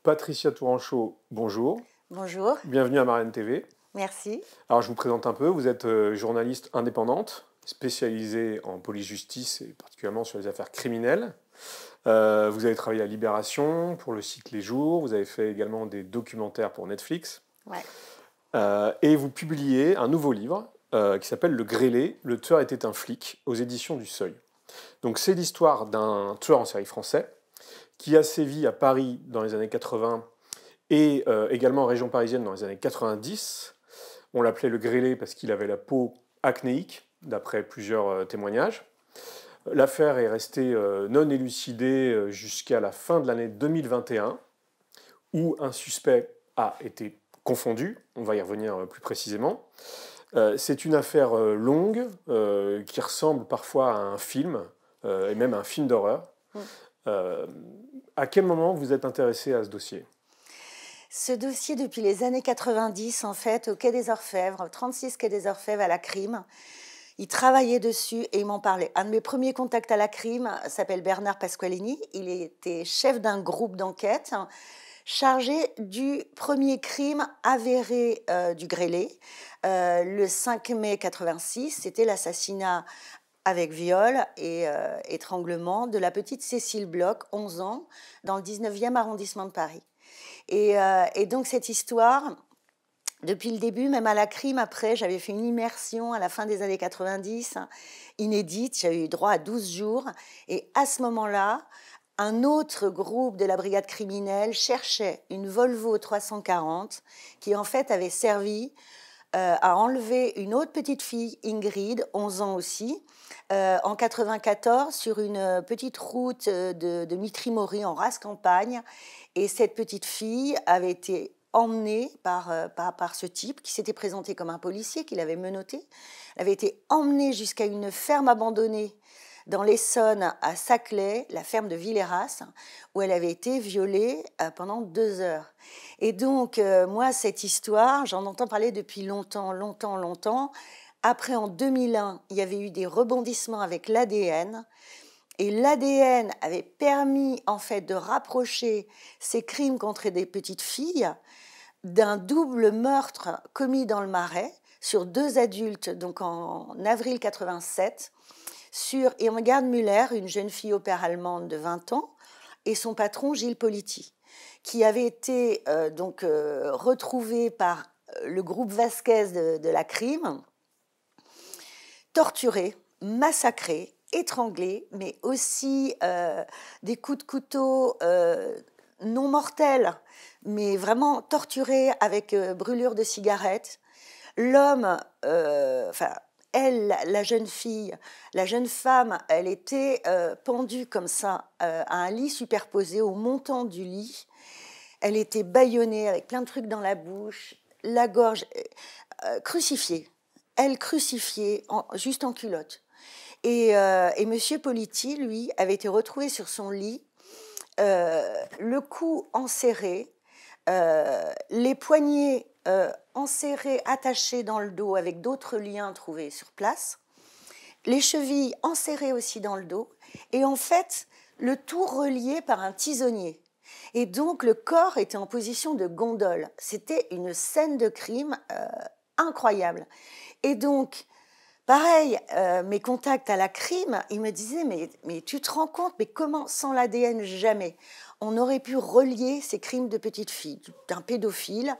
Patricia Touranchot, bonjour. Bonjour, Bienvenue à Marraine TV. merci. Alors, je vous présente un peu. Vous êtes journaliste indépendante, spécialisée en police-justice et particulièrement sur les affaires criminelles. Vous avez travaillé à Libération pour le site Les Jours. Vous avez fait également des documentaires pour Netflix. Ouais. Et vous publiez un nouveau livre qui s'appelle Le Grêlé, le tueur était un flic, aux éditions du Seuil. Donc, c'est l'histoire d'un tueur en série français qui a sévi à Paris dans les années 80 et également en région parisienne dans les années 90. On l'appelait le grêlé parce qu'il avait la peau acnéique, d'après plusieurs témoignages. L'affaire est restée non élucidée jusqu'à la fin de l'année 2021, où un suspect a été confondu. On va y revenir plus précisément. C'est une affaire longue qui ressemble parfois à un film, et même à un film d'horreur. À quel moment vous êtes intéressé à ce dossier ? Ce dossier, depuis les années 90, en fait, au Quai des Orfèvres, 36 Quai des Orfèvres à la CRIM, il travaillait dessus et il m'en parlait. Un de mes premiers contacts à la CRIM s'appelle Bernard Pasqualini. Il était chef d'un groupe d'enquête chargé du premier crime avéré du grêlé. Le 5 mai 86, c'était l'assassinat avec viol et étranglement de la petite Cécile Bloch, 11 ans, dans le 19e arrondissement de Paris. Et donc cette histoire, depuis le début, même à la CRIM, après, j'avais fait une immersion à la fin des années 90, inédite, j'avais eu droit à 12 jours, et à ce moment-là, un autre groupe de la brigade criminelle cherchait une Volvo 340 qui en fait avait servi à enlever une autre petite fille, Ingrid, 11 ans aussi, en 94 sur une petite route de Mitry-Mory en race campagne. Et cette petite fille avait été emmenée par ce type qui s'était présenté comme un policier, qui l'avait menottée. Elle avait été emmenée jusqu'à une ferme abandonnée dans l'Essonne à Saclay, la ferme de Villeras, où elle avait été violée pendant 2 heures. Et donc, moi, cette histoire, j'en entends parler depuis longtemps. Après, en 2001, il y avait eu des rebondissements avec l'ADN. Et l'ADN avait permis, en fait, de rapprocher ces crimes contre des petites filles d'un double meurtre commis dans le Marais sur 2 adultes, donc en avril 87, sur Irmgard Müller, une jeune fille au père allemande de 20 ans, et son patron Gilles Politi, qui avait été retrouvé par le groupe Vasquez de la CRIM, torturé, massacré, étranglé, mais aussi des coups de couteau non mortels, mais vraiment torturé avec brûlure de cigarette. L'homme, elle, la jeune femme, elle était pendue comme ça à un lit superposé au montant du lit. Elle était bâillonnée avec plein de trucs dans la bouche, la gorge crucifiée. Elle crucifiée, juste en culotte. Et Monsieur Politi, lui, avait été retrouvé sur son lit, le cou enserré, les poignets enserrés, attachés dans le dos avec d'autres liens trouvés sur place, les chevilles enserrées aussi dans le dos, et en fait, le tout relié par un tisonnier. Et donc, le corps était en position de gondole. C'était une scène de crime incroyable. Et donc, pareil, mes contacts à la CRIM, ils me disaient, mais tu te rends compte, mais comment, sans l'ADN, jamais on aurait pu relier ces crimes de petites filles, d'un pédophile,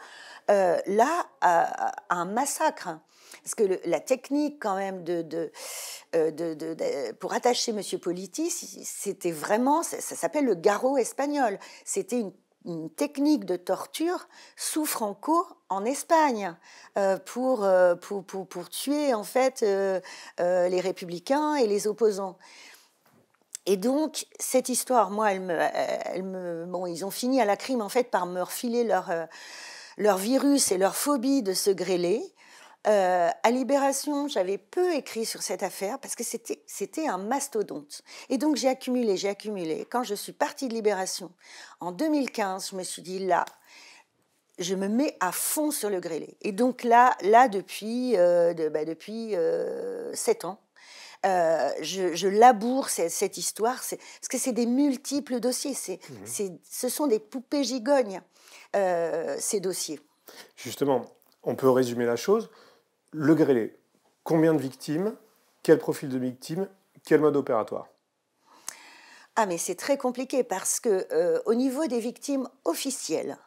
là, à un massacre. Parce que la technique, quand même, pour attacher M. Politi, c'était vraiment, ça s'appelle le garrot espagnol. C'était une technique de torture sous Franco en Espagne pour tuer, en fait, les républicains et les opposants. Et donc, cette histoire, moi, ils ont fini à la CRIM, en fait, par me refiler leur virus et leur phobie de ce grêlé. À Libération, j'avais peu écrit sur cette affaire parce que c'était un mastodonte. Et donc, j'ai accumulé. Quand je suis partie de Libération, en 2015, je me suis dit, là, je me mets à fond sur le grêlé. Et donc là depuis 7 ans, Je laboure cette histoire, parce que c'est des multiples dossiers, ce sont des poupées gigognes, ces dossiers. Justement, on peut résumer la chose. Le grêlé, combien de victimes? Quel profil de victimes? Quel mode opératoire? Ah, mais c'est très compliqué parce que au niveau des victimes officielles,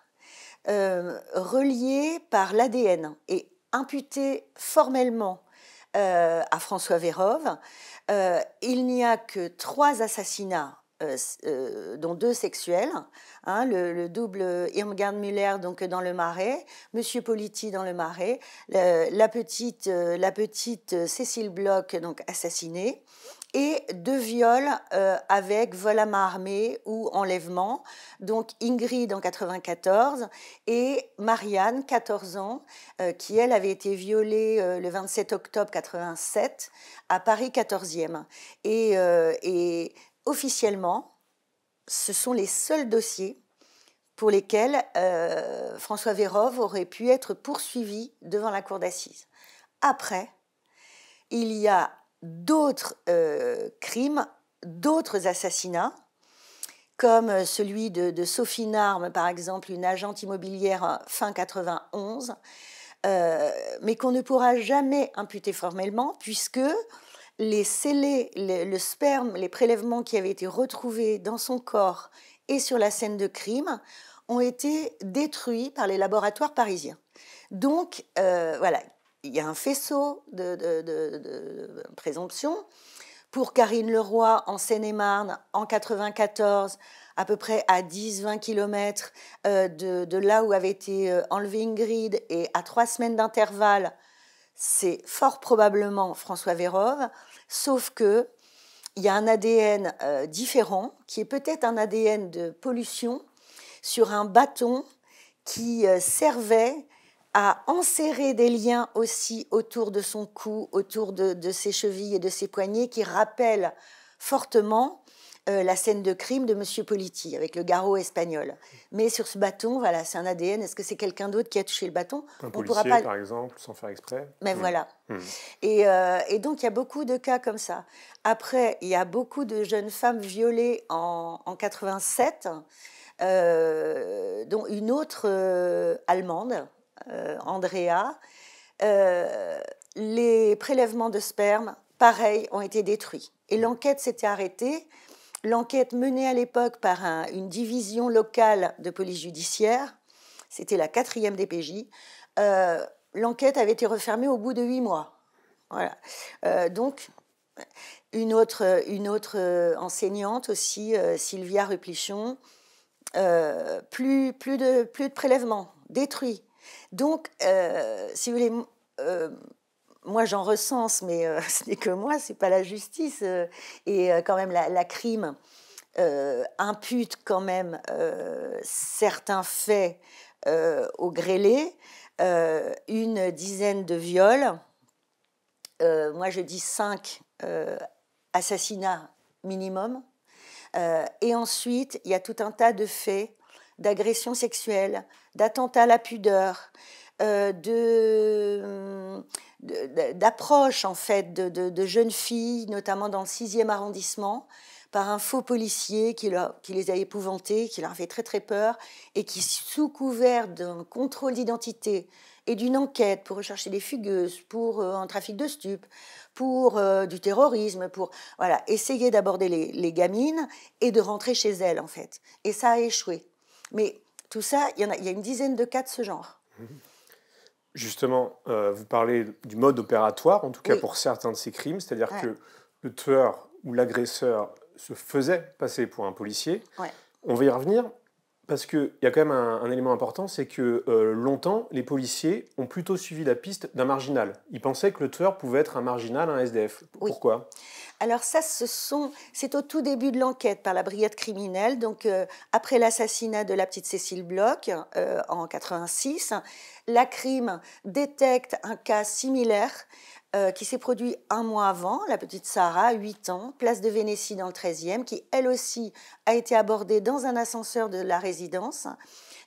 reliées par l'ADN et imputées formellement à François Vérove, il n'y a que 3 assassinats, dont 2 sexuels, hein, le double Irmgard Müller donc dans le Marais, Monsieur Politi dans le Marais, la petite Cécile Bloch donc assassinée, et 2 viols avec vol à main armée ou enlèvement, donc Ingrid en 94 et Marianne, 14 ans, qui elle avait été violée le 27 octobre 87 à Paris 14e. Et officiellement, ce sont les seuls dossiers pour lesquels François Vérove aurait pu être poursuivi devant la cour d'assises. Après, il y a d'autres crimes, d'autres assassinats, comme celui de Sophie Narme, par exemple, une agente immobilière fin 91, mais qu'on ne pourra jamais imputer formellement, puisque les scellés, le sperme, les prélèvements qui avaient été retrouvés dans son corps et sur la scène de crime ont été détruits par les laboratoires parisiens. Donc, voilà, il y a un faisceau de présomption. Pour Karine Leroy, en Seine-et-Marne, en 94, à peu près à 10-20 km de là où avait été enlevée Ingrid, et à 3 semaines d'intervalle, c'est fort probablement François Vérove, sauf que il y a un ADN différent, qui est peut-être un ADN de pollution, sur un bâton qui servait à enserrer des liens aussi autour de son cou, autour de ses chevilles et de ses poignets, qui rappellent fortement la scène de crime de Monsieur Politi, avec le garrot espagnol. Mais sur ce bâton, voilà, c'est un ADN. Est-ce que c'est quelqu'un d'autre qui a touché le bâton? Un policier, par exemple, sans faire exprès. Mais voilà. Et donc, il y a beaucoup de cas comme ça. Après, il y a beaucoup de jeunes femmes violées en 87, dont une autre allemande, Andrea. Les prélèvements de sperme, pareil, ont été détruits. Et l'enquête s'était arrêtée. L'enquête menée à l'époque par une division locale de police judiciaire, c'était la 4e DPJ, l'enquête avait été refermée au bout de 8 mois. Voilà. Donc, une autre enseignante aussi, Sylvia Replichon, plus de prélèvements, détruits. Donc, si vous voulez, moi j'en recense, mais ce n'est que moi, c'est pas la justice. Et quand même, la crime impute quand même certains faits au grêlé, une dizaine de viols, moi je dis 5 assassinats minimum, et ensuite il y a tout un tas de faits d'agressions sexuelles, d'attentats à la pudeur, d'approche en fait de jeunes filles, notamment dans le 6e arrondissement, par un faux policier qui les a épouvantées, qui leur a fait très très peur, et qui, sous couvert d'un contrôle d'identité et d'une enquête pour rechercher des fugueuses, pour un trafic de stupes, pour du terrorisme, pour voilà, essayer d'aborder les gamines et de rentrer chez elles en fait. Et ça a échoué. Mais tout ça, il y a une dizaine de cas de ce genre. Justement, vous parlez du mode opératoire, en tout cas Oui. pour certains de ces crimes, c'est-à-dire que le tueur ou l'agresseur se faisait passer pour un policier. Ouais. On va y revenir, parce qu'il y a quand même un élément important, c'est que longtemps, les policiers ont plutôt suivi la piste d'un marginal. Ils pensaient que le tueur pouvait être un marginal, un SDF. Oui. Pourquoi ? Alors ça, c'est au tout début de l'enquête par la brigade criminelle, donc après l'assassinat de la petite Cécile Bloch en 86, la crime détecte un cas similaire qui s'est produit un mois avant, la petite Sarah, 8 ans, place de Vénétie dans le 13e, qui elle aussi a été abordée dans un ascenseur de la résidence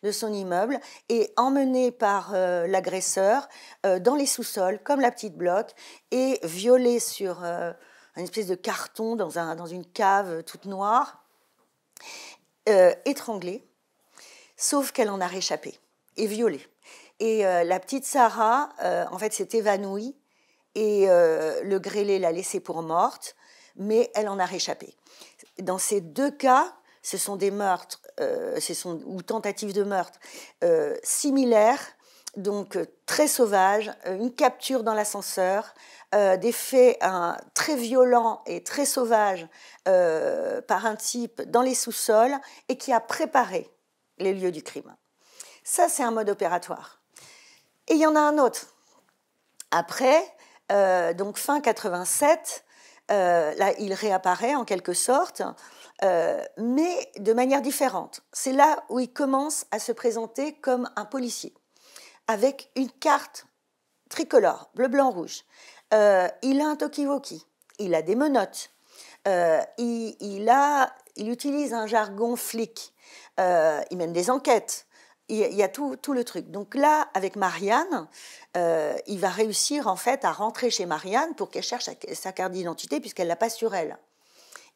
de son immeuble et emmenée par l'agresseur dans les sous-sols, comme la petite Bloch, et violée sur une espèce de carton dans une cave toute noire, étranglée, sauf qu'elle en a réchappé et violée. Et la petite Sarah, en fait, s'est évanouie et le grêlé l'a laissée pour morte, mais elle en a réchappé. Dans ces deux cas, ce sont des meurtres ou tentatives de meurtre similaires, donc très sauvages, une capture dans l'ascenseur, des faits très violents et très sauvages par un type dans les sous-sols et qui a préparé les lieux du crime. Ça, c'est un mode opératoire. Et il y en a un autre. Après, donc fin 87, là, il réapparaît en quelque sorte, mais de manière différente. C'est là où il commence à se présenter comme un policier, avec une carte tricolore, bleu, blanc, rouge. Il a un talkie-walkie, il a des menottes, il utilise un jargon flic, il mène des enquêtes. Il y a tout le truc. Donc là, avec Marianne, il va réussir en fait à rentrer chez Marianne pour qu'elle cherche sa carte d'identité puisqu'elle ne l'a pas sur elle.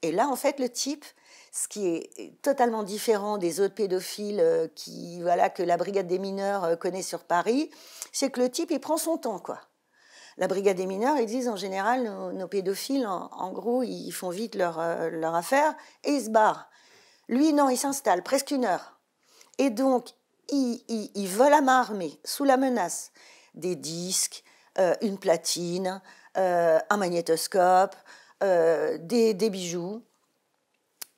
Et là, en fait, le type, ce qui est totalement différent des autres pédophiles que la brigade des mineurs connaît sur Paris, c'est que le type, il prend son temps, quoi. La brigade des mineurs, ils disent en général, nos pédophiles, en gros, ils font vite leur affaire et ils se barrent. Lui, non, il s'installe presque 1 heure. Et donc, il vole à main armée, sous la menace, des disques, une platine, un magnétoscope, des bijoux,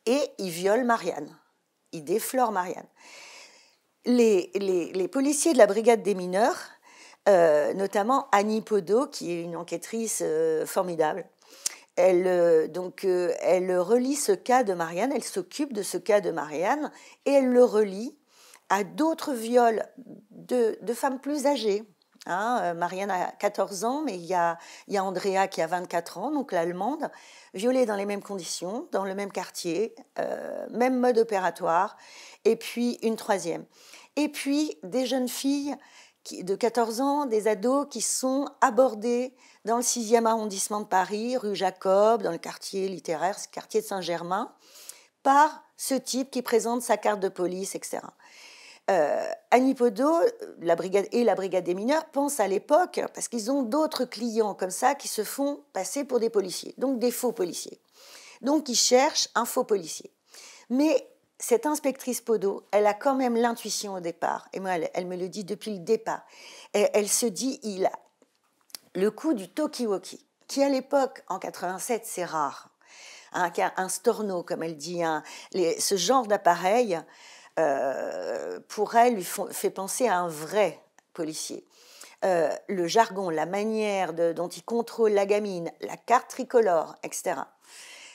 et il viole Marianne. Il déflore Marianne. Les policiers de la brigade des mineurs, notamment Annie Podot, qui est une enquêtrice formidable, elle relie ce cas de Marianne, elle s'occupe de ce cas de Marianne, et elle le relie à d'autres viols de femmes plus âgées. Marianne a 14 ans, mais il y a Andrea qui a 24 ans, donc l'allemande, violée dans les mêmes conditions, dans le même quartier, même mode opératoire, et puis une troisième. Et puis des jeunes filles de 14 ans, des ados qui sont abordés dans le 6e arrondissement de Paris, rue Jacob, dans le quartier littéraire, ce quartier de Saint-Germain, par ce type qui présente sa carte de police, etc. Annie Podot, la brigade des mineurs pensent à l'époque, parce qu'ils ont d'autres clients comme ça qui se font passer pour des policiers, donc des faux policiers. Donc ils cherchent un faux policier. Mais cette inspectrice Podot, elle a quand même l'intuition au départ, et moi elle me le dit depuis le départ. Elle se dit, il a le coup du talkie-walkie, qui à l'époque, en 87, c'est rare. Un storno, comme elle dit, ce genre d'appareil, pour elle, lui fait penser à un vrai policier. Le jargon, la manière dont il contrôle la gamine, la carte tricolore, etc.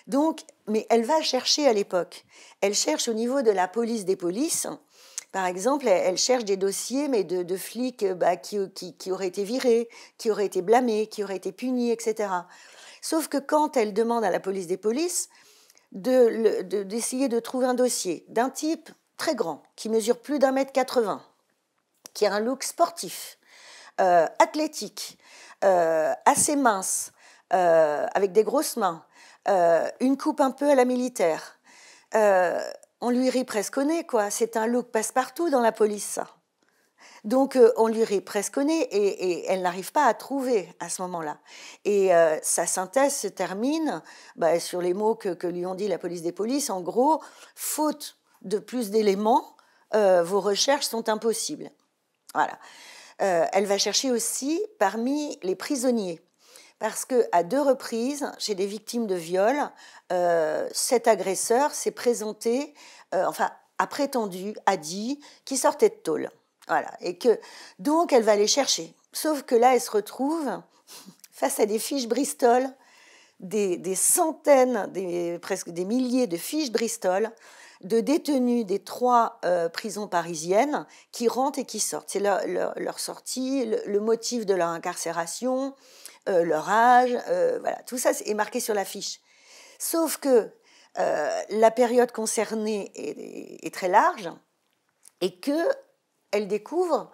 Donc, mais elle va chercher à l'époque. Elle cherche au niveau de la police des polices. Par exemple, elle cherche des dossiers, mais de flics qui auraient été virés, qui auraient été blâmés, qui auraient été punis, etc. Sauf que quand elle demande à la police des polices d'essayer de trouver un dossier d'un type très grand, qui mesure plus d'1,80 m, qui a un look sportif, athlétique, assez mince, avec des grosses mains, une coupe un peu à la militaire. On lui rit presque au nez, quoi. C'est un look passe-partout dans la police, ça. Donc, on lui rit presque au nez et elle n'arrive pas à trouver à ce moment-là. Et sa synthèse se termine sur les mots que lui ont dit la police des polices. En gros, faute de plus d'éléments, vos recherches sont impossibles. Voilà. Elle va chercher aussi parmi les prisonniers, parce qu'à 2 reprises, chez des victimes de viol, cet agresseur s'est présenté, a dit qu'il sortait de tôle. Voilà. Et donc, elle va les chercher. Sauf que là, elle se retrouve face à des fiches Bristol, des centaines, presque des milliers de fiches Bristol, de détenus des 3 prisons parisiennes qui rentrent et qui sortent. C'est leur sortie, le motif de leur incarcération, leur âge, voilà. Tout ça est marqué sur la fiche. Sauf que la période concernée est très large et qu'elle découvre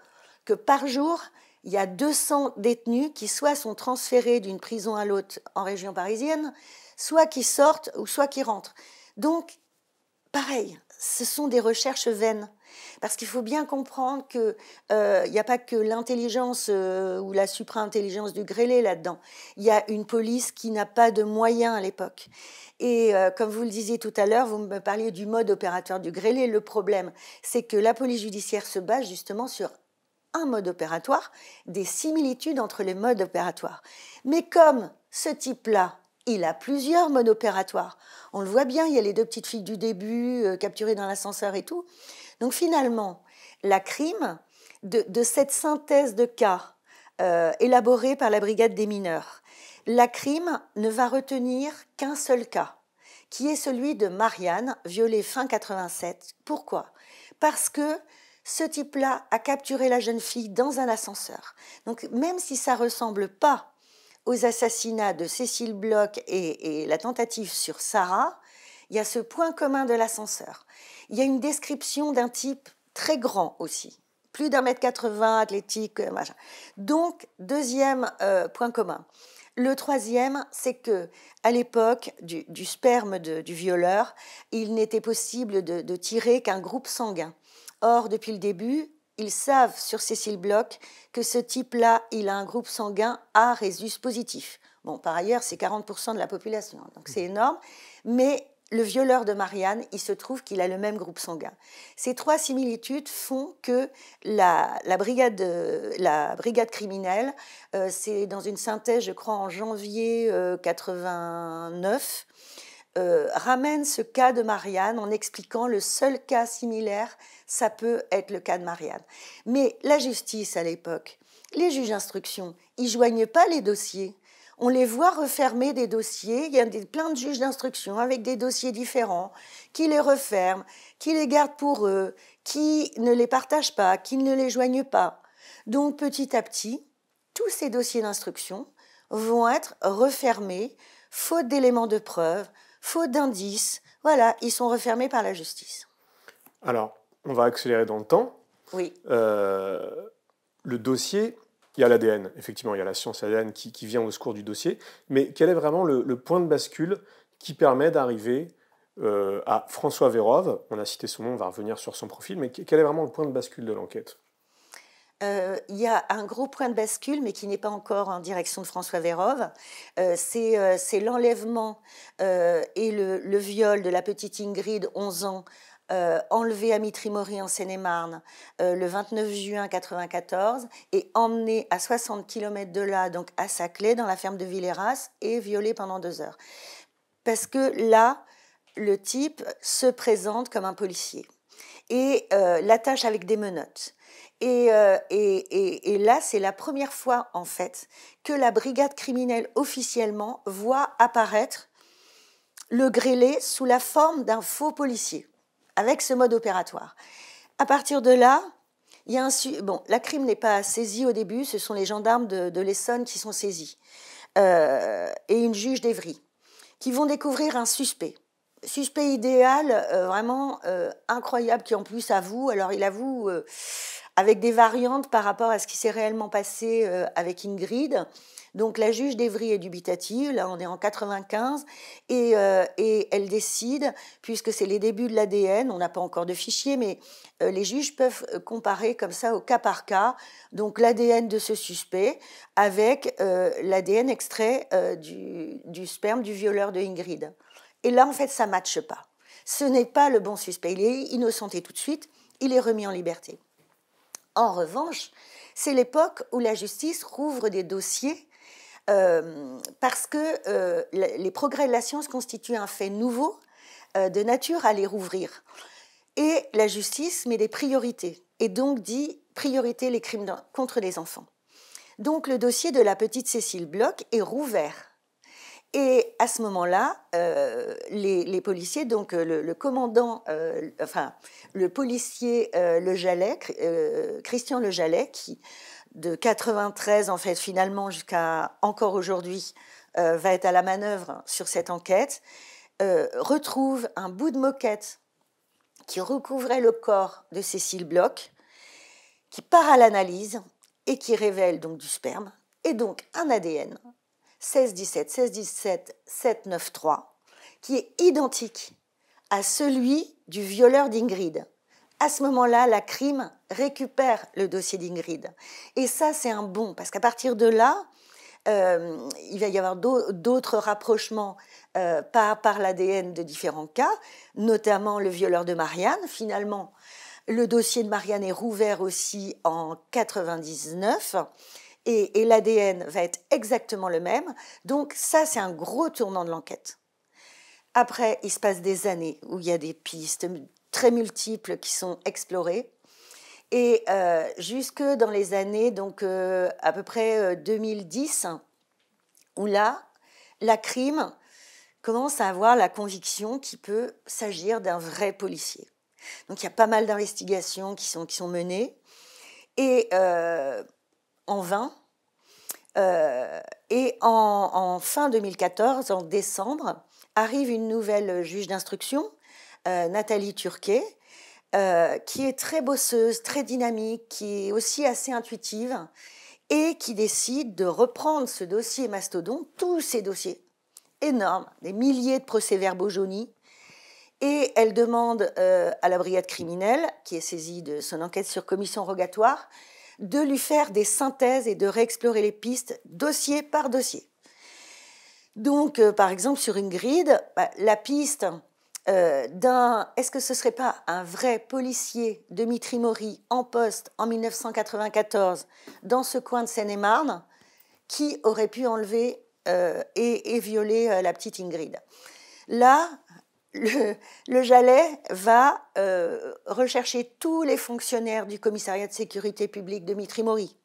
que par jour, il y a 200 détenus qui soit sont transférés d'une prison à l'autre en région parisienne, soit qui sortent ou soit qui rentrent. Donc, pareil, ce sont des recherches vaines. Parce qu'il faut bien comprendre qu'il n'y a pas que l'intelligence ou la supra-intelligence du grêlé là-dedans. Il y a une police qui n'a pas de moyens à l'époque. Et comme vous le disiez tout à l'heure, vous me parliez du mode opératoire du grêlé. Le problème, c'est que la police judiciaire se base justement sur un mode opératoire, des similitudes entre les modes opératoires. Mais comme ce type-là, il a plusieurs modes opératoires. On le voit bien, il y a les 2 petites filles du début, capturées dans l'ascenseur et tout. Donc finalement, la crime, de cette synthèse de cas élaborée par la brigade des mineurs, la crime ne va retenir qu'un seul cas, qui est celui de Marianne, violée fin 87. Pourquoi ? Parce que ce type-là a capturé la jeune fille dans un ascenseur. Donc même si ça ne ressemble pas aux assassinats de Cécile Bloch et la tentative sur Sarah, il y a ce point commun de l'ascenseur. Il y a une description d'un type très grand aussi, plus d'1,80 m, athlétique, machin. Donc, deuxième point commun. Le troisième, c'est que à l'époque du sperme du violeur, il n'était possible de tirer qu'un groupe sanguin. Or, depuis le début, ils savent sur Cécile Bloch que ce type-là, il a un groupe sanguin A rhésus positif. Bon, par ailleurs, c'est 40% de la population, donc c'est énorme. Mais le violeur de Marianne, il se trouve qu'il a le même groupe sanguin. Ces 3 similitudes font que la brigade criminelle, c'est dans une synthèse, je crois, en janvier 89, ramène ce cas de Marianne en expliquant le seul cas similaire, ça peut être le cas de Marianne. Mais la justice à l'époque, les juges d'instruction, ils ne joignent pas les dossiers. On les voit refermer des dossiers, il y a plein de juges d'instruction avec des dossiers différents, qui les referment, qui les gardent pour eux, qui ne les partagent pas, qui ne les joignent pas. Donc petit à petit, tous ces dossiers d'instruction vont être refermés, faute d'éléments de preuve, faute d'indices. Voilà, ils sont refermés par la justice. Alors, on va accélérer dans le temps. Oui. Le dossier, il y a l'ADN, effectivement, il y a la science ADN qui vient au secours du dossier, mais quel est vraiment le point de bascule qui permet d'arriver à François Vérove? On a cité son nom, on va revenir sur son profil, mais quel est vraiment le point de bascule de l'enquête? Il y a un gros point de bascule, mais qui n'est pas encore en direction de François Vérove. C'est l'enlèvement et le viol de la petite Ingrid, 11 ans, enlevée à Mitry-Mory en Seine-et-Marne le 29 juin 1994 et emmenée à 60 km de là, donc à Saclay, dans la ferme de Villeras, et violée pendant 2 heures. Parce que là, le type se présente comme un policier et l'attache avec des menottes. Et là, c'est la première fois, en fait, que la brigade criminelle, officiellement, voit apparaître le grêlé sous la forme d'un faux policier, avec ce mode opératoire. À partir de là, il y a la crime n'est pas saisie au début, ce sont les gendarmes de l'Essonne qui sont saisis, et une juge d'Évry, qui vont découvrir un suspect idéal, vraiment incroyable, qui en plus avoue, alors il avoue avec des variantes par rapport à ce qui s'est réellement passé avec Ingrid. Donc la juge d'Évry est dubitative, là on est en 95, et elle décide, puisque c'est les débuts de l'ADN, on n'a pas encore de fichier, mais les juges peuvent comparer comme ça au cas par cas, donc l'ADN de ce suspect avec l'ADN extrait du sperme du violeur de Ingrid. Et là, en fait, ça ne matche pas. Ce n'est pas le bon suspect. Il est innocenté tout de suite, il est remis en liberté. En revanche, c'est l'époque où la justice rouvre des dossiers parce que les progrès de la science constituent un fait nouveau de nature à les rouvrir. Et la justice met des priorités, et donc dit priorité les crimes contre les enfants. Donc le dossier de la petite Cécile Bloch est rouvert. Et à ce moment-là, les policiers, donc le commandant, le policier Christian Lejallet, qui de 93 en fait finalement jusqu'à encore aujourd'hui va être à la manœuvre sur cette enquête, retrouve un bout de moquette qui recouvrait le corps de Cécile Bloch, qui part à l'analyse et qui révèle donc du sperme et donc un ADN. 16-17, 16-17, 793, qui est identique à celui du violeur d'Ingrid. À ce moment-là, la CRIM récupère le dossier d'Ingrid. Et ça, c'est un bond, parce qu'à partir de là, il va y avoir d'autres rapprochements par l'ADN de différents cas, notamment le violeur de Marianne. Finalement, le dossier de Marianne est rouvert aussi en 99 et l'ADN va être exactement le même. Donc ça, c'est un gros tournant de l'enquête. Après, il se passe des années où il y a des pistes très multiples qui sont explorées. Et jusque dans les années, donc à peu près 2010, où là, la CRIM commence à avoir la conviction qu'il peut s'agir d'un vrai policier. Donc il y a pas mal d'investigations qui sont menées, et en vain. Et en fin 2014, en décembre, arrive une nouvelle juge d'instruction, Nathalie Turquet, qui est très bosseuse, très dynamique, qui est aussi assez intuitive, et qui décide de reprendre ce dossier mastodonte, tous ces dossiers énormes, des milliers de procès-verbaux jaunis, et elle demande à la brigade criminelle, qui est saisie de son enquête sur commission rogatoire, de lui faire des synthèses et de réexplorer les pistes, dossier par dossier. Donc, par exemple, sur Ingrid, la piste est-ce que ce ne serait pas un vrai policier, Dimitri Maury, en poste en 1994, dans ce coin de Seine-et-Marne, qui aurait pu enlever et violer la petite Ingrid. Là, le Jalais va rechercher tous les fonctionnaires du commissariat de sécurité publique Dimitri Maury,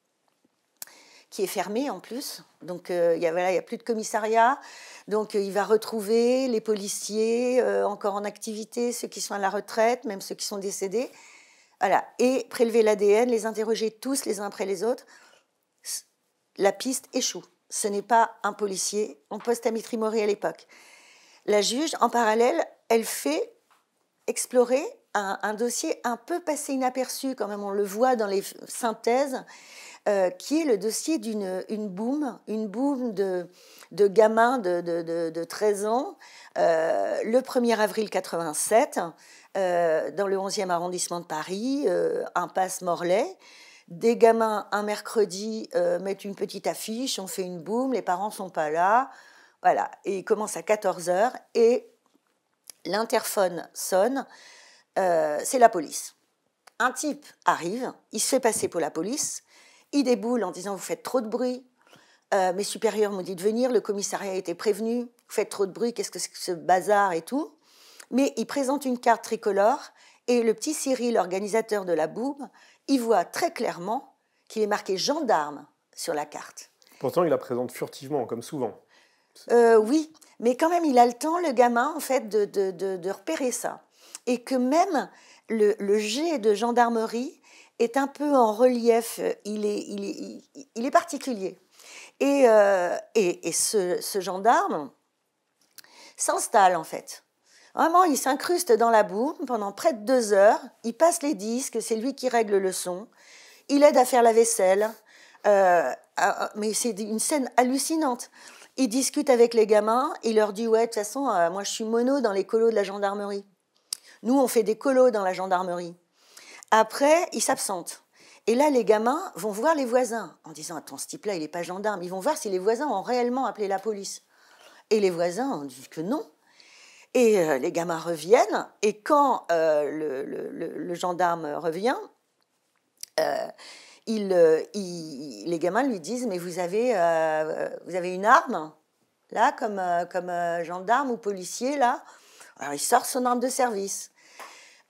qui est fermé en plus. Donc, il y a plus de commissariat. Donc, il va retrouver les policiers encore en activité, ceux qui sont à la retraite, même ceux qui sont décédés. Voilà. Et prélever l'ADN, les interroger tous les uns après les autres. La piste échoue. Ce n'est pas un policier en poste à Dimitri Maury à l'époque. La juge, en parallèle, elle fait explorer un dossier un peu passé inaperçu, quand même, on le voit dans les synthèses, qui est le dossier d'une boum de gamins de 13 ans, le 1er avril 87, dans le 11e arrondissement de Paris, impasse Morlaix. Des gamins, un mercredi, mettent une petite affiche, on fait une boum, les parents ne sont pas là, voilà, et il commence à 14h, et l'interphone sonne, c'est la police. Un type arrive, il se fait passer pour la police, il déboule en disant « vous faites trop de bruit, mes supérieurs m'ont dit de venir, le commissariat a été prévenu, vous faites trop de bruit, qu'est-ce que c'est que ce bazar et tout ?» Mais il présente une carte tricolore, et le petit Cyril, organisateur de la boum, il voit très clairement qu'il est marqué « gendarme » sur la carte. Pourtant, il la présente furtivement, comme souvent. Oui, mais quand même, il a le temps, le gamin, en fait, de repérer ça. Et que même le jet de gendarmerie est un peu en relief, il est particulier. Et ce gendarme s'installe, en fait. Vraiment, il s'incruste dans la boum pendant près de 2 heures, il passe les disques, c'est lui qui règle le son, il aide à faire la vaisselle, mais c'est une scène hallucinante. Il discute avec les gamins, il leur dit « ouais, de toute façon, moi je suis mono dans les colos de la gendarmerie. Nous, on fait des colos dans la gendarmerie. » Après, il s'absente. Et là, les gamins vont voir les voisins en disant « attends, ce type-là, il n'est pas gendarme. » Ils vont voir si les voisins ont réellement appelé la police. Et les voisins ont dit que non. Et les gamins reviennent, et quand le gendarme revient, les gamins lui disent « mais vous avez une arme, là, comme gendarme ou policier, là ?» Alors, il sort son arme de service.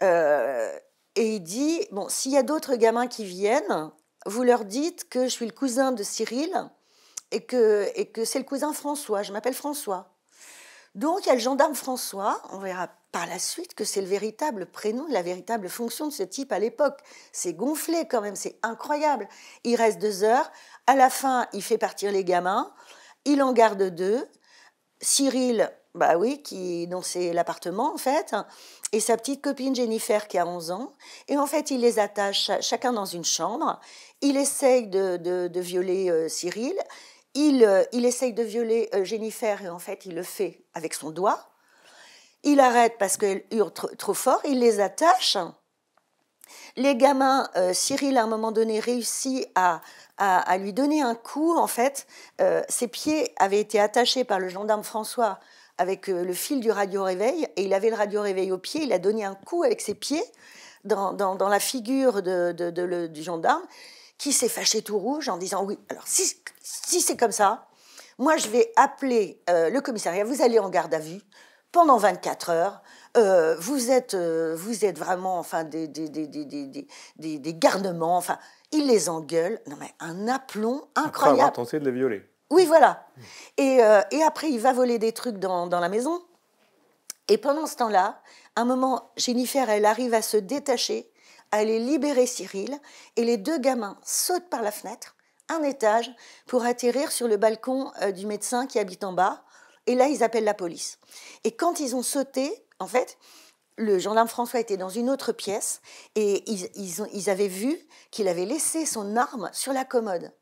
Et il dit « bon, s'il y a d'autres gamins qui viennent, vous leur dites que je suis le cousin de Cyril et que c'est le cousin François, je m'appelle François. » Donc, il y a le gendarme François, on verra par la suite que c'est le véritable prénom, la véritable fonction de ce type à l'époque. C'est gonflé quand même, c'est incroyable. Il reste 2 heures, à la fin, il fait partir les gamins, il en garde 2. Cyril, bah oui, dont c'est l'appartement en fait, et sa petite copine Jennifer qui a 11 ans. Et en fait, il les attache chacun dans une chambre. Il essaye de violer Cyril. il essaye de violer Jennifer et en fait, il le fait avec son doigt. Il arrête parce qu'elle hurle trop fort, il les attache. Les gamins, Cyril, à un moment donné, réussit à lui donner un coup. En fait, ses pieds avaient été attachés par le gendarme François avec le fil du radio-réveil, et il avait le radio-réveil au pied. Il a donné un coup avec ses pieds dans la figure du gendarme, qui s'est fâché tout rouge en disant « Oui, alors si c'est comme ça, moi je vais appeler le commissariat, vous allez en garde à vue pendant 24 heures. Vous êtes vraiment enfin, des garnements. » Enfin, il les engueule. Non, mais un aplomb incroyable. Après avoir tenté de les violer. Oui, voilà. Et après, il va voler des trucs dans la maison. Et pendant ce temps-là, à un moment, Jennifer, elle arrive à se détacher, à aller libérer Cyril. Et les deux gamins sautent par la fenêtre, un étage, pour atterrir sur le balcon du médecin qui habite en bas. Et là, ils appellent la police. Et quand ils ont sauté, en fait, le gendarme François était dans une autre pièce et ils avaient vu qu'il avait laissé son arme sur la commode.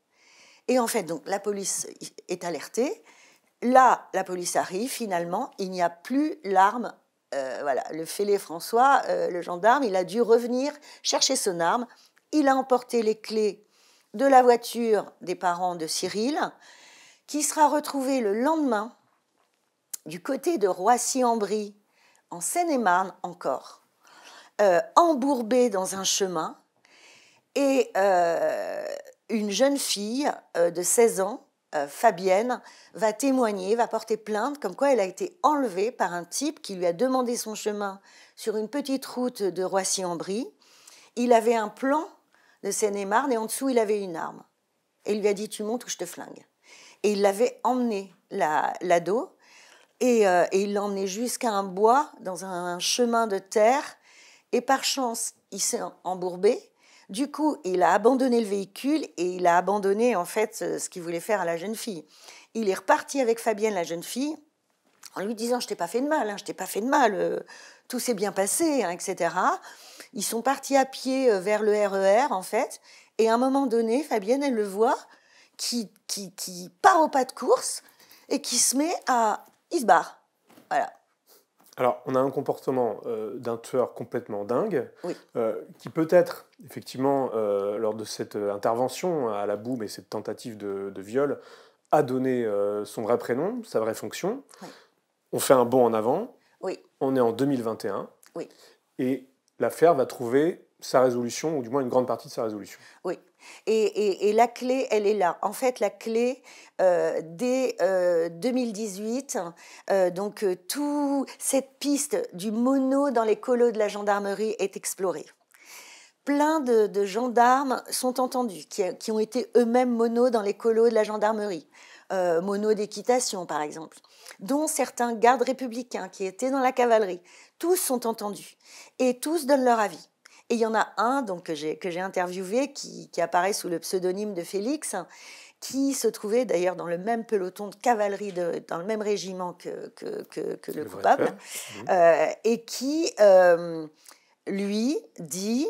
Et en fait, donc, la police est alertée. Là, la police arrive, finalement, il n'y a plus l'arme. Voilà, le fêlé François, le gendarme, il a dû revenir chercher son arme. Il a emporté les clés de la voiture des parents de Cyril, qui sera retrouvée le lendemain du côté de Roissy-en-Brie, en Seine-et-Marne encore, embourbée dans un chemin, et une jeune fille de 16 ans, Fabienne, va témoigner, va porter plainte, comme quoi elle a été enlevée par un type qui lui a demandé son chemin sur une petite route de Roissy-en-Brie. Il avait un plan de Seine-et-Marne et en dessous, il avait une arme. Et il lui a dit « Tu montes ou je te flingue ». Et il l'avait emmené, l'ado, et il l'a emmené jusqu'à un bois, dans un chemin de terre. Et par chance, il s'est embourbé. Du coup, il a abandonné le véhicule et il a abandonné, en fait, ce qu'il voulait faire à la jeune fille. Il est reparti avec Fabienne, la jeune fille, en lui disant « Je t'ai pas fait de mal, je t'ai pas fait de mal, tout s'est bien passé, etc. » Ils sont partis à pied vers le RER, en fait. Et à un moment donné, Fabienne, elle le voit, qui part au pas de course et qui se met à... Il se barre. Voilà. Alors, on a un comportement d'un tueur complètement dingue, Oui. Qui peut-être, effectivement, lors de cette intervention à la boum et cette tentative de viol, a donné son vrai prénom, sa vraie fonction. Oui. On fait un bond en avant. Oui. On est en 2021. Oui. Et l'affaire va trouver sa résolution, ou du moins une grande partie de sa résolution. Oui. Et la clé, elle est là. En fait, la clé, dès 2018, donc cette piste du mono dans les colos de la gendarmerie est explorée. Plein de gendarmes sont entendus, qui ont été eux-mêmes monos dans les colos de la gendarmerie. Monos d'équitation, par exemple, dont certains gardes républicains qui étaient dans la cavalerie. Tous sont entendus et tous donnent leur avis. Et il y en a un donc, que j'ai interviewé qui apparaît sous le pseudonyme de Félix, qui se trouvait d'ailleurs dans le même peloton de cavalerie, dans le même régiment que le coupable, et qui, lui, dit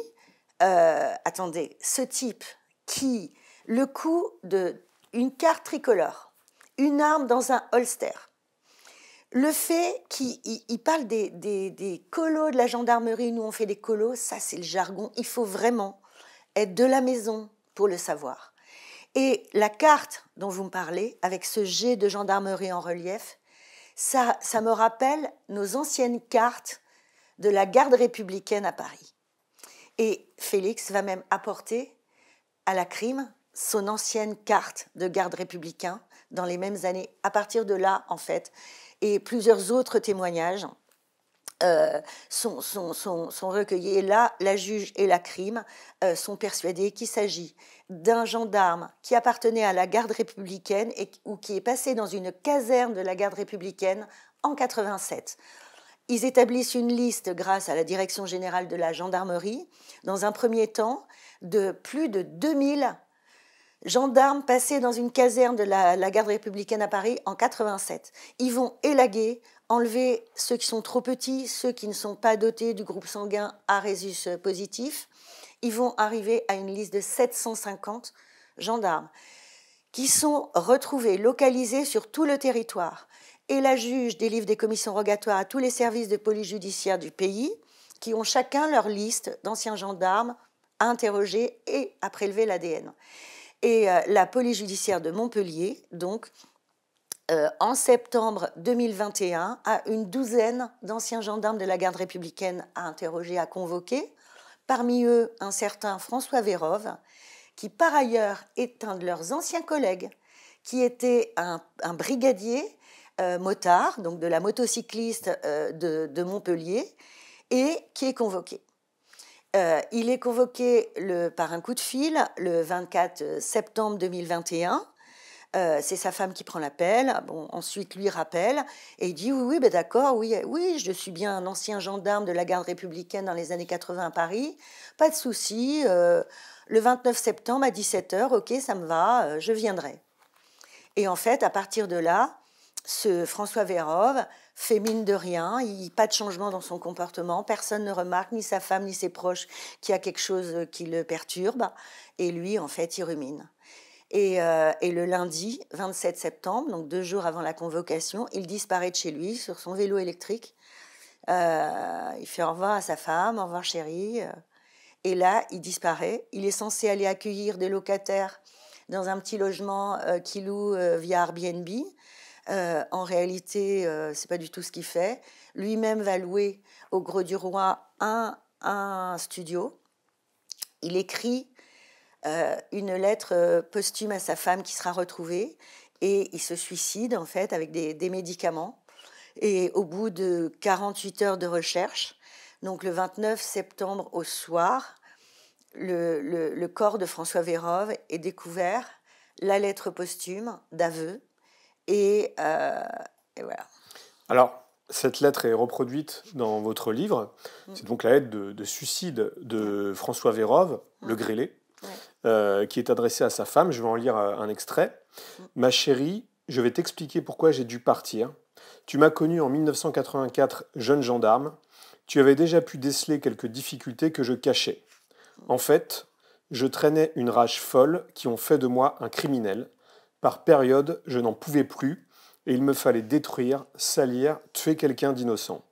attendez, ce type qui, le coup d'une carte tricolore, une arme dans un holster, le fait qu'il parle des colos de la gendarmerie, nous on fait des colos, ça c'est le jargon, il faut vraiment être de la maison pour le savoir. Et la carte dont vous me parlez, avec ce jet de gendarmerie en relief, ça me rappelle nos anciennes cartes de la garde républicaine à Paris. Et Félix va même apporter à la crime son ancienne carte de garde républicain dans les mêmes années. À partir de là, en fait, et plusieurs autres témoignages sont recueillis. Et là, la juge et la crime sont persuadés qu'il s'agit d'un gendarme qui appartenait à la garde républicaine ou qui est passé dans une caserne de la garde républicaine en 87. Ils établissent une liste grâce à la Direction générale de la gendarmerie, dans un premier temps, de plus de 2000 gendarmes passés dans une caserne de la garde républicaine à Paris en 87. Ils vont élaguer, enlever ceux qui sont trop petits, ceux qui ne sont pas dotés du groupe sanguin A rhésus positif. Ils vont arriver à une liste de 750 gendarmes qui sont retrouvés, localisés sur tout le territoire. Et la juge délivre des commissions rogatoires à tous les services de police judiciaire du pays, qui ont chacun leur liste d'anciens gendarmes à interroger et à prélever l'ADN. Et la police judiciaire de Montpellier, donc, en septembre 2021, a une douzaine d'anciens gendarmes de la garde républicaine à interroger, à convoquer. Parmi eux, un certain François Vérove, qui par ailleurs est un de leurs anciens collègues, qui était un brigadier motard, donc de la motocycliste de Montpellier, et qui est convoqué. Il est convoqué par un coup de fil le 24 septembre 2021. C'est sa femme qui prend l'appel. Bon, ensuite, lui rappelle et il dit oui, ben d'accord, oui, je suis bien un ancien gendarme de la garde républicaine dans les années 80 à Paris. Pas de souci. Le 29 septembre à 17h, ok, ça me va, je viendrai. Et en fait, à partir de là, ce François Vérove fait mine de rien, pas de changement dans son comportement, personne ne remarque, ni sa femme, ni ses proches, qu'il y a quelque chose qui le perturbe. Et lui, en fait, il rumine. Et le lundi 27 septembre, donc 2 jours avant la convocation, il disparaît de chez lui sur son vélo électrique. Il fait au revoir à sa femme, au revoir chérie. Et là, il disparaît. Il est censé aller accueillir des locataires dans un petit logement qu'il loue via Airbnb. En réalité, c'est pas du tout ce qu'il fait. Lui-même va louer au Grau du Roi un studio. Il écrit une lettre posthume à sa femme qui sera retrouvée et il se suicide en fait avec des médicaments. Et au bout de 48 heures de recherche, donc le 29 septembre au soir, le corps de François Vérove est découvert, la lettre posthume d'aveu et voilà. Alors, cette lettre est reproduite dans votre livre. C'est donc la lettre de suicide de François Vérove, le grêlé, qui est adressée à sa femme. Je vais en lire un extrait. « Ma chérie, je vais t'expliquer pourquoi j'ai dû partir. Tu m'as connu en 1984, jeune gendarme. Tu avais déjà pu déceler quelques difficultés que je cachais. En fait, je traînais une rage folle qui ont fait de moi un criminel. Par période, je n'en pouvais plus et il me fallait détruire, salir, tuer quelqu'un d'innocent.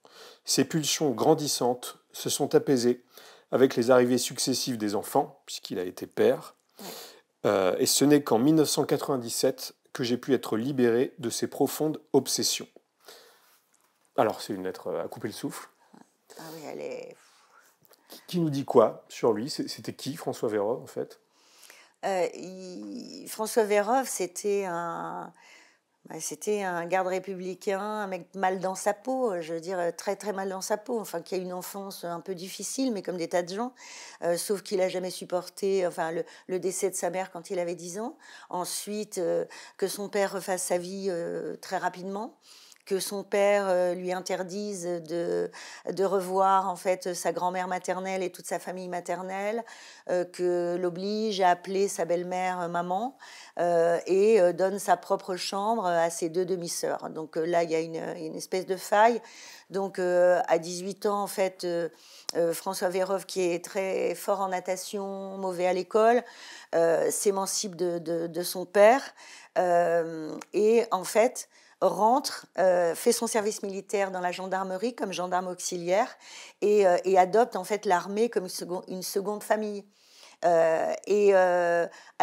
Ces pulsions grandissantes se sont apaisées avec les arrivées successives des enfants, puisqu'il a été père. Et ce n'est qu'en 1997 que j'ai pu être libéré de ces profondes obsessions. » Alors, c'est une lettre à couper le souffle. Ah oui, elle est... Qui nous dit quoi sur lui? C'était qui, François Vérove, en fait? François Vérove, c'était un garde républicain, un mec mal dans sa peau, je veux dire très très mal dans sa peau, enfin qui a une enfance un peu difficile, mais comme des tas de gens, sauf qu'il a jamais supporté le décès de sa mère quand il avait 10 ans. Ensuite, que son père refasse sa vie très rapidement, que son père lui interdise de revoir en fait sa grand-mère maternelle et toute sa famille maternelle, que l'oblige à appeler sa belle-mère maman et donne sa propre chambre à ses 2 demi-sœurs. Donc là, il y a une espèce de faille. Donc à 18 ans, en fait, François Vérove, qui est très fort en natation, mauvais à l'école, s'émancipe de son père et en fait rentre, fait son service militaire dans la gendarmerie comme gendarme auxiliaire et adopte en fait l'armée comme une seconde famille. À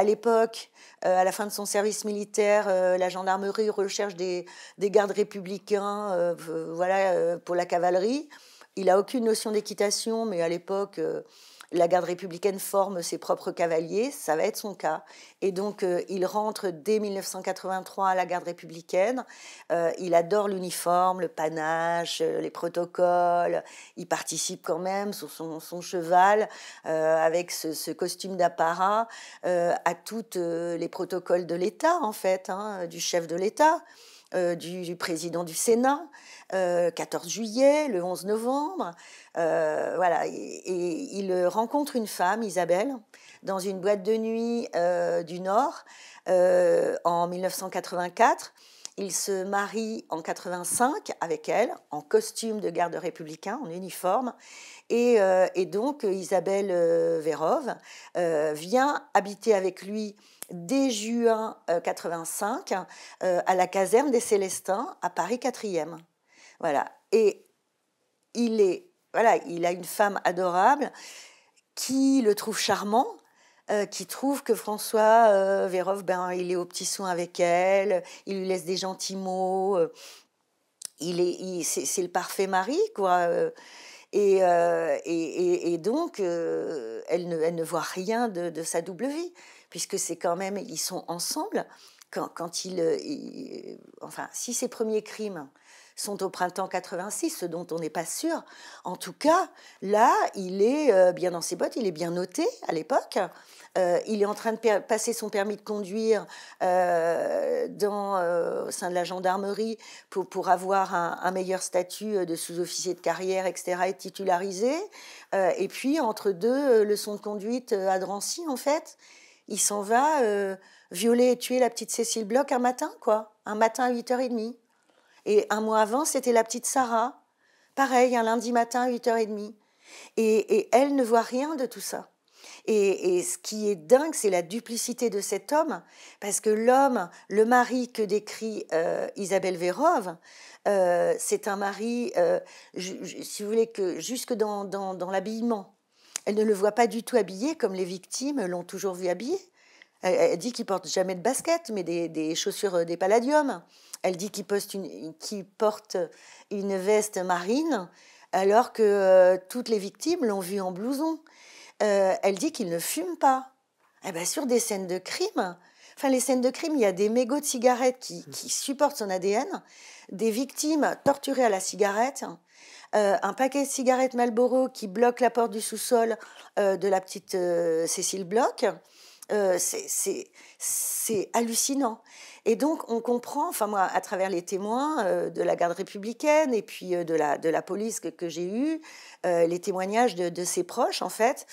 l'époque, à la fin de son service militaire, la gendarmerie recherche des gardes républicains pour la cavalerie. Il n'a aucune notion d'équitation, mais à l'époque, la garde républicaine forme ses propres cavaliers, ça va être son cas. Et donc, il rentre dès 1983 à la garde républicaine. Il adore l'uniforme, le panache, les protocoles. Il participe quand même sur son cheval, avec ce costume d'apparat, à tous les protocoles de l'État, en fait, du chef de l'État. Du président du Sénat, 14 juillet, le 11 novembre. Voilà, et il rencontre une femme, Isabelle, dans une boîte de nuit du Nord en 1984. Il se marie en 85 avec elle, en costume de garde républicain, en uniforme. Et donc, Isabelle Vérove vient habiter avec lui dès juin 85 à la caserne des Célestins à Paris 4e. Voilà. Et il a une femme adorable qui le trouve charmant, qui trouve que François Vérove, il est aux petits soins avec elle, il lui laisse des gentils mots, c'est le parfait mari, quoi. Et donc, elle ne voit rien de sa double vie, puisque c'est quand même, ils sont ensemble. Quand enfin, si ses premiers crimes sont au printemps 86, ce dont on n'est pas sûr, en tout cas, là, il est bien dans ses bottes, il est bien noté à l'époque. Il est en train de passer son permis de conduire au sein de la gendarmerie pour avoir un meilleur statut de sous-officier de carrière, etc., et titularisé. Et puis, entre deux leçons de conduite à Drancy, en fait, il s'en va violer et tuer la petite Cécile Bloch un matin, quoi. Un matin à 8h30. Et un mois avant, c'était la petite Sarah. Pareil, un lundi matin à 8h30. Et elle ne voit rien de tout ça. Et ce qui est dingue, c'est la duplicité de cet homme, parce que l'homme, le mari que décrit Isabelle Vérove, c'est un mari, si vous voulez, que jusque dans l'habillement, elle ne le voit pas du tout habillé comme les victimes l'ont toujours vu habillé. Elle dit qu'il porte jamais de basket, mais des chaussures des Palladium. Elle dit qu'il porte une veste marine, alors que toutes les victimes l'ont vu en blouson. Elle dit qu'il ne fume pas. Eh ben, sur des scènes de crime, enfin les scènes de crime, il y a des mégots de cigarettes qui supportent son ADN, des victimes torturées à la cigarette, un paquet de cigarettes Marlboro qui bloque la porte du sous-sol de la petite Cécile Bloch. C'est hallucinant. Et donc, on comprend, enfin moi, à travers les témoins de la garde républicaine et puis de la police que j'ai eue, les témoignages de ses proches, en fait,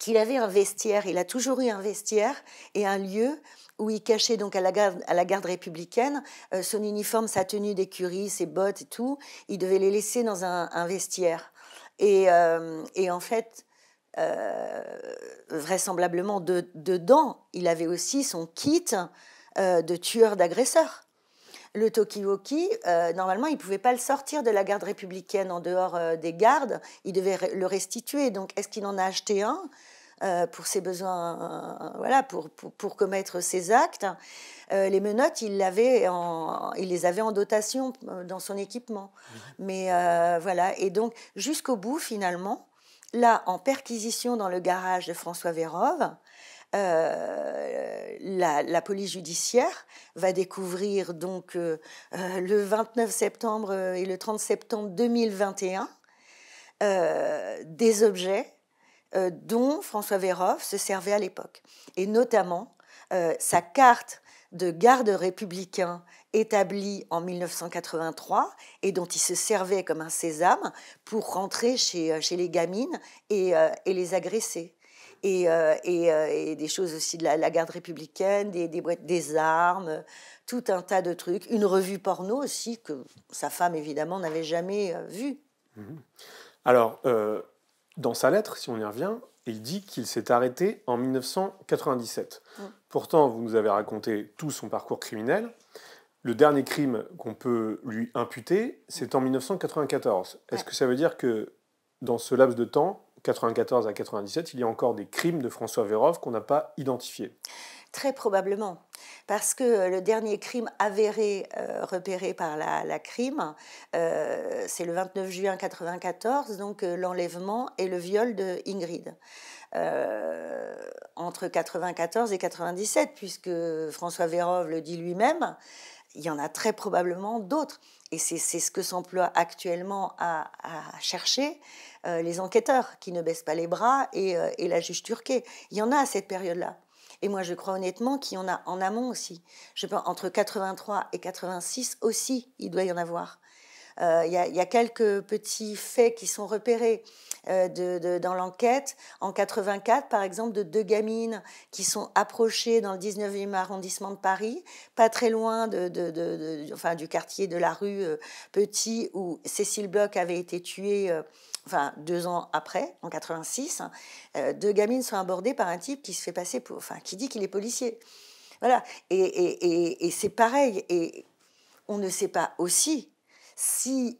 qu'il avait un vestiaire, il a toujours eu un vestiaire et un lieu où il cachait donc à la garde républicaine son uniforme, sa tenue d'écurie, ses bottes et tout. Il devait les laisser dans un vestiaire. Et en fait, vraisemblablement, dedans, il avait aussi son kit de tueur d'agresseurs. Le talkie-walkie, normalement, il ne pouvait pas le sortir de la garde républicaine en dehors des gardes. Il devait le restituer. Donc, est-ce qu'il en a acheté un pour ses besoins, voilà, pour commettre ses actes? Les menottes, il les avait en dotation dans son équipement. Mais voilà. Et donc, jusqu'au bout, finalement, là, en perquisition dans le garage de François Vérove, la police judiciaire va découvrir donc le 29 septembre et le 30 septembre 2021 des objets dont François Vérove se servait à l'époque. Et notamment sa carte de garde républicain établie en 1983 et dont il se servait comme un sésame pour rentrer chez les gamines et les agresser. Et des choses aussi de la garde républicaine, des boîtes, des armes, tout un tas de trucs. Une revue porno aussi que sa femme, évidemment, n'avait jamais vue. Alors, dans sa lettre, si on y revient, il dit qu'il s'est arrêté en 1997. Pourtant, vous nous avez raconté tout son parcours criminel. Le dernier crime qu'on peut lui imputer, c'est en 1994. Est-ce que ça veut dire que dans ce laps de temps, 94 à 97, il y a encore des crimes de François Vérove qu'on n'a pas identifiés? Très probablement, parce que le dernier crime avéré, repéré par la crime, c'est le 29 juin 1994, donc l'enlèvement et le viol de Ingrid. Entre 94 et 97, puisque François Vérove le dit lui-même, il y en a très probablement d'autres. Et c'est ce que s'emploient actuellement à chercher les enquêteurs, qui ne baissent pas les bras, et la juge Turquet. Il y en a à cette période-là. Et moi, je crois honnêtement qu'il y en a en amont aussi. Je pense entre 83 et 86 aussi, il doit y en avoir. y a quelques petits faits qui sont repérés dans l'enquête. En 84, par exemple, de 2 gamines qui sont approchées dans le 19e arrondissement de Paris, pas très loin enfin, du quartier de la rue Petit, où Cécile Bloch avait été tuée 2 ans après, en 86. 2 gamines sont abordées par un type qui se fait passer pour... Enfin, qui dit qu'il est policier. Voilà. Et c'est pareil. Et on ne sait pas aussi si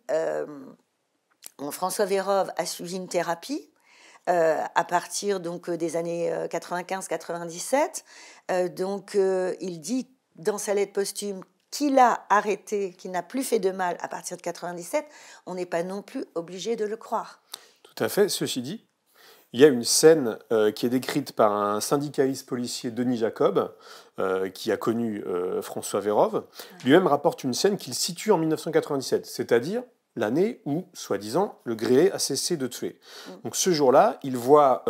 François Vérove a suivi une thérapie à partir donc des années 95-97. Il dit dans sa lettre posthume qu'il a arrêté, qu'il n'a plus fait de mal à partir de 97. On n'est pas non plus obligé de le croire. Tout à fait. Ceci dit, il y a une scène qui est décrite par un syndicaliste policier, Denis Jacob, qui a connu François Vérove. Lui-même rapporte une scène qu'il situe en 1997, c'est-à-dire l'année où, soi-disant, le grêlé a cessé de tuer. Donc ce jour-là, il voit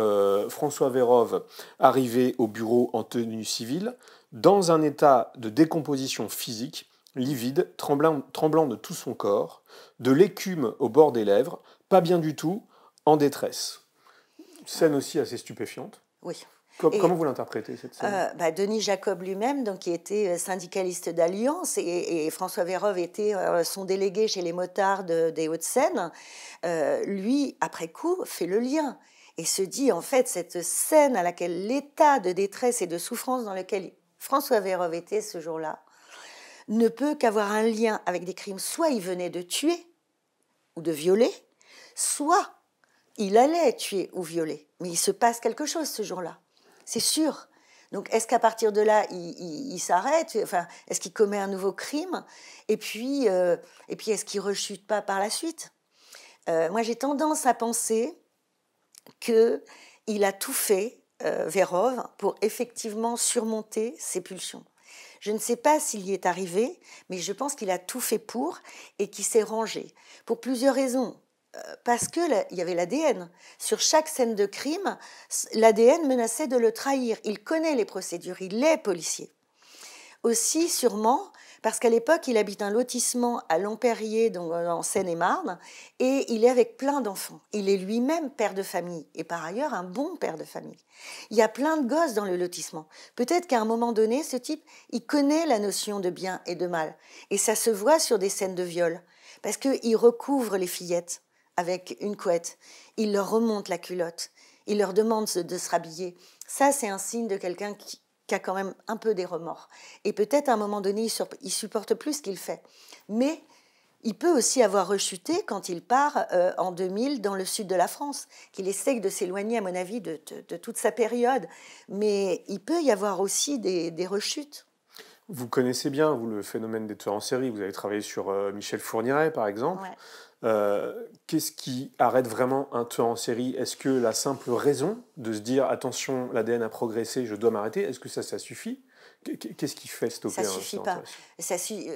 François Vérove arriver au bureau en tenue civile, dans un état de décomposition physique, livide, tremblant de tout son corps, de l'écume au bord des lèvres, pas bien du tout, en détresse. Scène aussi assez stupéfiante. Oui. Comment vous l'interprétez, cette scène? Denis Jacob lui-même, donc, qui était syndicaliste d'Alliance, et François Vérove était son délégué chez les motards des Hauts-de-Seine, lui, après coup, fait le lien et se dit, en fait, cette scène à laquelle l'état de détresse et de souffrance dans lequel François Vérove était ce jour-là ne peut qu'avoir un lien avec des crimes. Soit il venait de tuer ou de violer, soit il allait tuer ou violer. Mais il se passe quelque chose ce jour-là. C'est sûr. Donc, est-ce qu'à partir de là, il s'arrête? Enfin, est-ce qu'il commet un nouveau crime? Et puis est-ce qu'il ne rechute pas par la suite? Moi, j'ai tendance à penser qu'il a tout fait, Vérove, pour effectivement surmonter ses pulsions. Je ne sais pas s'il y est arrivé, mais je pense qu'il a tout fait pour et qu'il s'est rangé. Pour plusieurs raisons. Parce qu'il y avait l'ADN. Sur chaque scène de crime, l'ADN menaçait de le trahir. Il connaît les procédures, il est policier. Aussi, sûrement, parce qu'à l'époque, il habite un lotissement à Longperrier, donc en Seine-et-Marne, et il est avec plein d'enfants. Il est lui-même père de famille, et par ailleurs un bon père de famille. Il y a plein de gosses dans le lotissement. Peut-être qu'à un moment donné, ce type, il connaît la notion de bien et de mal. Et ça se voit sur des scènes de viol, parce qu'il recouvre les fillettes avec une couette. Il leur remonte la culotte. Il leur demande de se rhabiller. Ça, c'est un signe de quelqu'un qui a quand même un peu des remords. Et peut-être à un moment donné, il supporte plus ce qu'il fait. Mais il peut aussi avoir rechuté quand il part en 2000 dans le sud de la France, qu'il essaie de s'éloigner, à mon avis, de toute sa période. Mais il peut y avoir aussi des rechutes. Vous connaissez bien, vous, le phénomène des tueurs en série. Vous avez travaillé sur Michel Fourniret, par exemple. Ouais. Qu'est-ce qui arrête vraiment un tueur en série? Est-ce que la simple raison de se dire « attention, l'ADN a progressé, je dois m'arrêter », est-ce que ça suffit? Qu'est-ce qui fait stopper ça un suffit tueur en pas. série?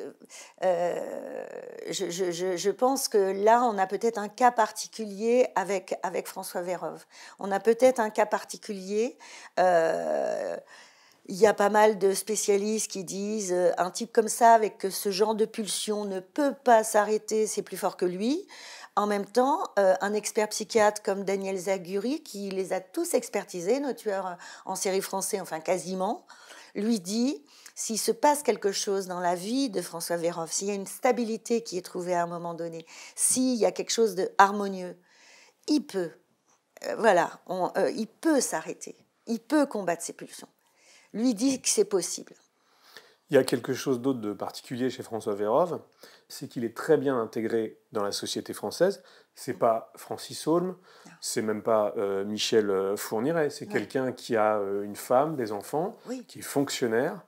Je pense que là, on a peut-être un cas particulier avec François Vérove. On a peut-être un cas particulier. Il y a pas mal de spécialistes qui disent un type comme ça, avec ce genre de pulsion, ne peut pas s'arrêter, c'est plus fort que lui. En même temps, un expert psychiatre comme Daniel Zaguri, qui les a tous expertisés, nos tueurs en série français, enfin quasiment, lui dit, s'il se passe quelque chose dans la vie de François Vérove, s'il y a une stabilité qui est trouvée à un moment donné, s'il y a quelque chose de harmonieux, il peut, il peut s'arrêter, il peut combattre ses pulsions. Lui dit que c'est possible. Il y a quelque chose d'autre de particulier chez François Vérove, c'est qu'il est très bien intégré dans la société française. C'est pas Francis Holm, c'est même pas Michel Fourniret, c'est quelqu'un qui a une femme, des enfants, qui est fonctionnaire.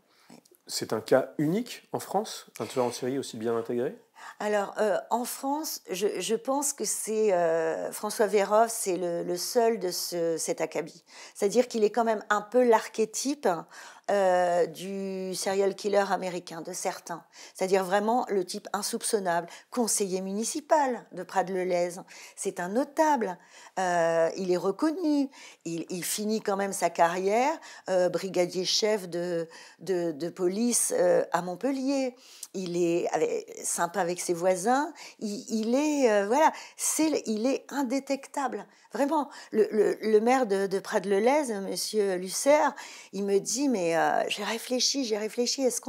C'est un cas unique en France, un tueur en série aussi bien intégré? Alors, en France, je pense que c'est François Vérove, c'est le seul de cet acabit. C'est-à-dire qu'il est quand même un peu l'archétype du serial killer américain, de certains. C'est-à-dire vraiment le type insoupçonnable, conseiller municipal de Prades-le-Lez. C'est un notable, il est reconnu, il finit quand même sa carrière brigadier chef de police à Montpellier. Il est sympa avec ses voisins, il est, voilà, il est indétectable. Vraiment, le maire de Prades-le-Lez, monsieur Lucer, il me dit, mais j'ai réfléchi, est-ce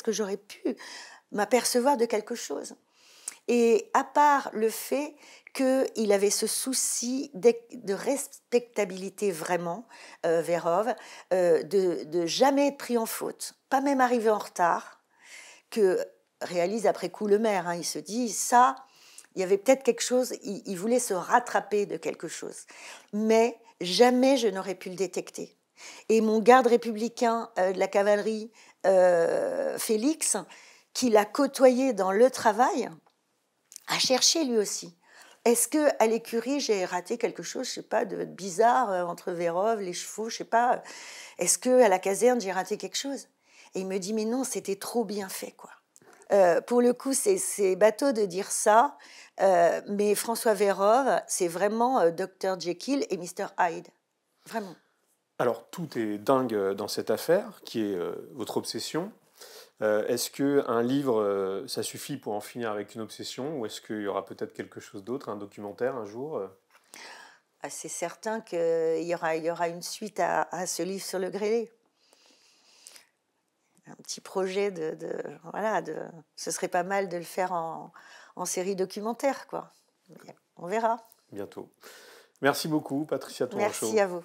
que j'aurais pu m'apercevoir de quelque chose? Et à part le fait qu'il avait ce souci de respectabilité vraiment, Vérove, de jamais être pris en faute, pas même arriver en retard, que réalise après coup le maire. Hein. Il se dit, ça, il y avait peut-être quelque chose, il voulait se rattraper de quelque chose. Mais jamais je n'aurais pu le détecter. Et mon garde républicain de la cavalerie, Félix, qui l'a côtoyé dans le travail, a cherché lui aussi. Est-ce qu'à l'écurie, j'ai raté quelque chose, je sais pas, de bizarre entre Vérove, les chevaux, je sais pas. Est-ce qu'à la caserne, j'ai raté quelque chose? Et il me dit, mais non, c'était trop bien fait, quoi. Pour le coup, c'est bateau de dire ça, mais François Vérove, c'est vraiment Dr Jekyll et Mr Hyde. Vraiment. Alors, tout est dingue dans cette affaire, qui est votre obsession. Est-ce qu'un livre, ça suffit pour en finir avec une obsession, ou est-ce qu'il y aura peut-être quelque chose d'autre, un documentaire un jour C'est certain qu'il y aura une suite à ce livre sur le grêlé. Un petit projet voilà, ce serait pas mal de le faire en série documentaire, quoi. On verra. Bientôt. Merci beaucoup, Patricia Tourangeau. Merci à vous.